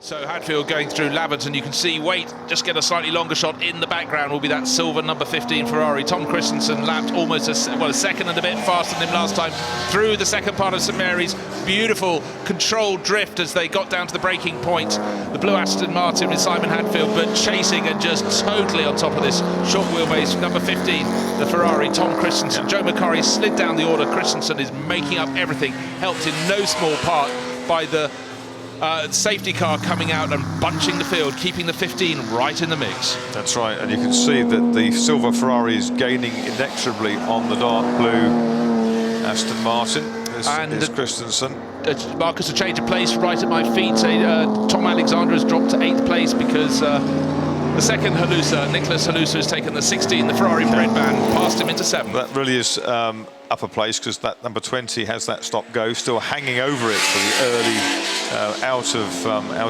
So Hadfield going through Lavert, and you can see Waite just get a slightly longer shot. In the background will be that silver number 15 Ferrari. Tom Kristensen lapped almost a second and a bit faster than him last time through the second part of St Mary's. Beautiful controlled drift as they got down to the braking point. The blue Aston Martin with Simon Hadfield, but chasing and just totally on top of this short wheelbase number 15, the Ferrari, Tom Kristensen. Joe McCurry slid down the order. Kristensen is making up everything, helped in no small part by the safety car coming out and bunching the field, keeping the 15 right in the mix. That's right, and you can see that the silver Ferrari is gaining inexorably on the dark blue Aston Martin. This is Kristensen. Marcus, a change of place right at my feet. Tom Alexander has dropped to 8th place because the second Halusa, Nicholas Halusa, has taken the 16, the Ferrari bred van, passed him into 7th. That really is upper place, because that number 20 has that stop-go, still hanging over it for the early out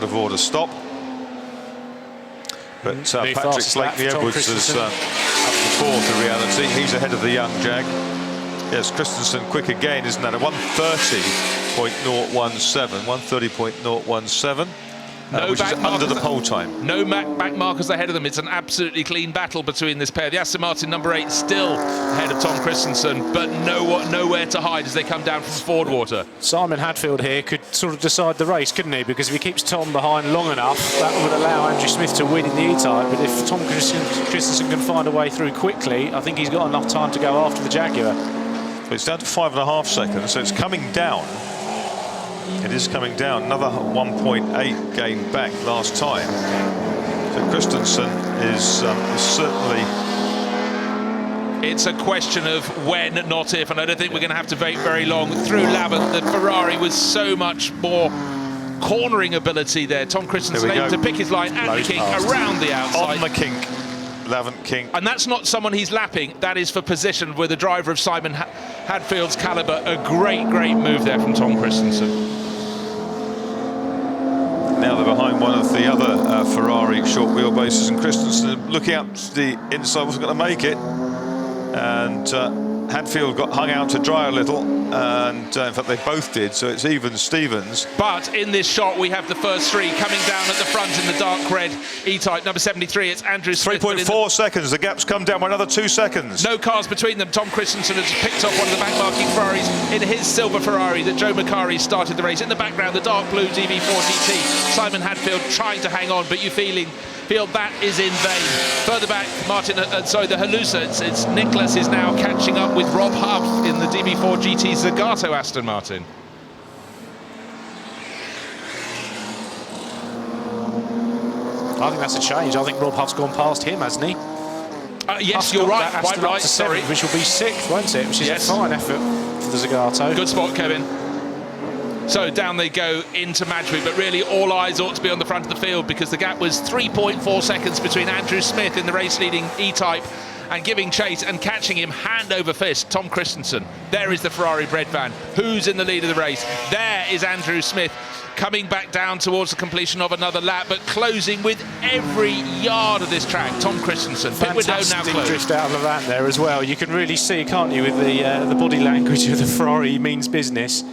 of order stop. But Patrick Blakeney-Edwards is up to 4th in reality. He's ahead of the young Jag. Yes, Kristensen quick again, isn't that? A 130.017, 130.017. Which is under the pole time. No back markers ahead of them. It's an absolutely clean battle between this pair. The Aston Martin number 8 still ahead of Tom Kristensen, but nowhere to hide as they come down from Ford Water. Simon Hadfield here could sort of decide the race, couldn't he? Because if he keeps Tom behind long enough, that would allow Andrew Smith to win in the E-Type. But if Tom Kristensen can find a way through quickly, I think he's got enough time to go after the Jaguar. But it's down to 5.5 seconds, so it's coming down. It is coming down. Another 1.8 gain back last time. So Kristensen is certainly... It's a question of when, not if, and I don't think we're going to have to wait very long. Through Lavert, the Ferrari was so much more cornering ability there. Tom Kristensen able to pick his line and the kink around the outside. On the kink. Lavent kink. And that's not someone he's lapping, that is for position with a driver of Simon Hadfield's calibre. A great move there from Tom Kristensen. Now they're behind one of the other Ferrari short wheelbases, and Kristensen looking up to the inside, wasn't going to make it. And Hadfield got hung out to dry a little, and in fact they both did, so it's even Stevens. But in this shot we have the first 3 coming down at the front in the dark red E-Type number 73. It's Andrew Smith. 3.4 seconds, the gap's come down by another 2 seconds. No cars between them. Tom Kristensen has picked up one of the back-marking Ferraris in his silver Ferrari that Joe McCurry started the race. In the background, the dark blue DB4 GT. Simon Hadfield trying to hang on, but you feel that is in vain. Further back, the Halusa, it's Nicholas is now catching up with Rob Huff in the DB4 GT Zagato Aston Martin. I think that's a change. I think Rob Huff's gone past him, hasn't he? Yes, Huff's you're right. Quite right. Sorry, which will be 6th, won't it? Which is a fine effort for the Zagato. Good spot, Kevin. So down they go into Madgery, but really all eyes ought to be on the front of the field, because the gap was 3.4 seconds between Andrew Smith in the race-leading E-Type and giving chase and catching him hand over fist, Tom Kristensen. There is the Ferrari bred van. Who's in the lead of the race? There is Andrew Smith coming back down towards the completion of another lap, but closing with every yard of this track. Tom Kristensen, pit window now closed. Drift out of the van there as well. You can really see, can't you, with the body language of the Ferrari means business.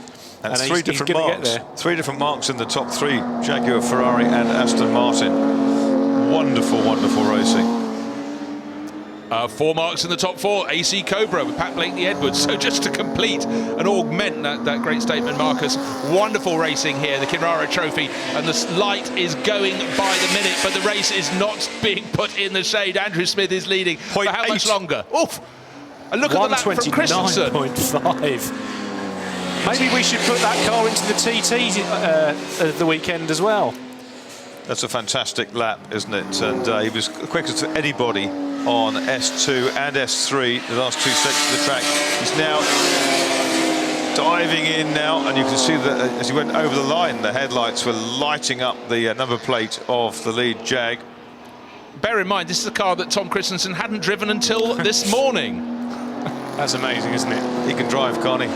And 3 different marks. 3 different marks in the top 3, Jaguar, Ferrari and Aston Martin. Wonderful racing. 4 marks in the top 4, AC Cobra with Pat Blakeney-Edwards. So just to complete and augment that great statement, Marcus, wonderful racing here, the Kinrara Trophy, and the light is going by the minute, but the race is not being put in the shade. Andrew Smith is leading for how much longer? Oof! And look at the lap from Kristensen. 129.5. Maybe we should put that car into the TT the weekend as well. That's a fantastic lap, isn't it? And he was quickest to anybody on S2 and S3, the last 2 sections of the track. He's now diving in now, and you can see that as he went over the line, the headlights were lighting up the number plate of the lead Jag. Bear in mind, this is a car that Tom Kristensen hadn't driven until this morning. That's amazing, isn't it? He can drive, can't he?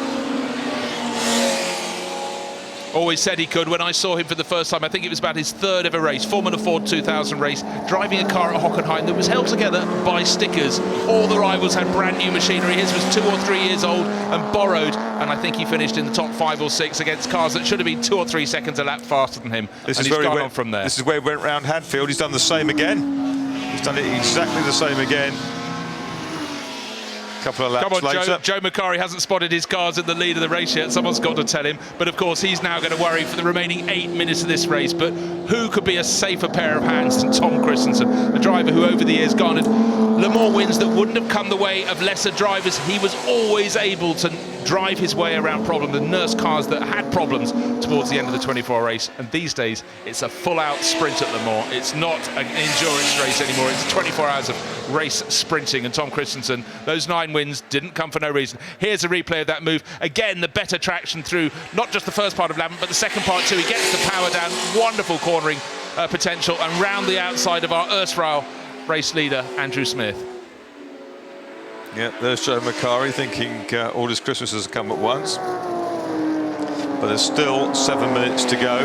Always said he could. When I saw him for the first time, I think it was about his 3rd ever race, Formula Ford 2000 race, driving a car at Hockenheim that was held together by stickers. All the rivals had brand new machinery. His was 2 or 3 years old and borrowed and I think he finished in the top 5 or 6 against cars that should have been 2 or 3 seconds a lap faster than him. This and is he's where gone he went on from there. This is where he went round Hadfield. He's done the same again. He's done it exactly the same again. A couple of laps Come on, later. Joe Macari hasn't spotted his cars in the lead of the race yet. Someone's got to tell him. But of course, he's now going to worry for the remaining 8 minutes of this race. But who could be a safer pair of hands than Tom Kristensen, a driver who over the years garnered Le Mans wins that wouldn't have come the way of lesser drivers. He was always able to drive his way around problems and nurse cars that had problems towards the end of the 24-hour race. And these days, it's a full-out sprint at Le Mans. It's not an endurance race anymore. It's 24 hours of race sprinting. And Tom Kristensen, those 9 wins didn't come for no reason. Here's a replay of that move. Again, the better traction through not just the first part of Lavin, but the second part too. He gets the power down. Wonderful cornering potential. And round the outside of our erstwhile race leader, Andrew Smith. Yeah, there's Joe Macari thinking all his Christmases have come at once. But there's still 7 minutes to go.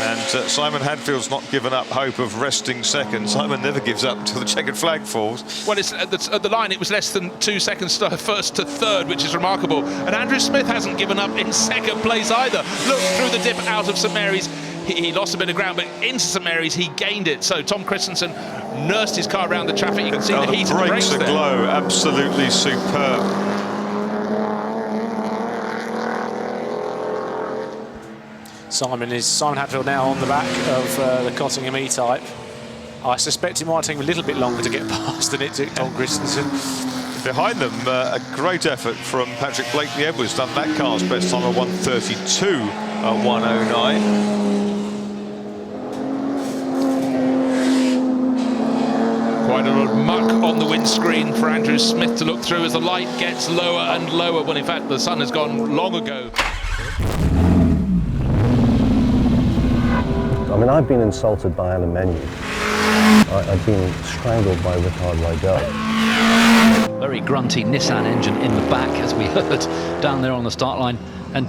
And Simon Hadfield's not given up hope of resting second. Simon never gives up until the checkered flag falls. Well, it's at the line, it was less than 2 seconds first to third, which is remarkable. And Andrew Smith hasn't given up in second place either. Look, through the dip out of St Mary's. He lost a bit of ground, but into St Mary's he gained it. So Tom Kristensen nursed his car around the traffic. You can see the heat of the brakes there. Glow, absolutely superb. Simon Hadfield now on the back of the Cottingham E-Type. I suspect it might take him a little bit longer to get past than it took Tom Kristensen. Behind them, a great effort from Patrick Blakeney-Edwards, done that car's best time of 1:32.109. Quite a lot of muck on the windscreen for Andrew Smith to look through as the light gets lower and lower. Well, in fact, the sun has gone long ago. I mean, I've been insulted by Alan Menu. I've been strangled by Rickard Lydell. Very grunty Nissan engine in the back, as we heard down there on the start line.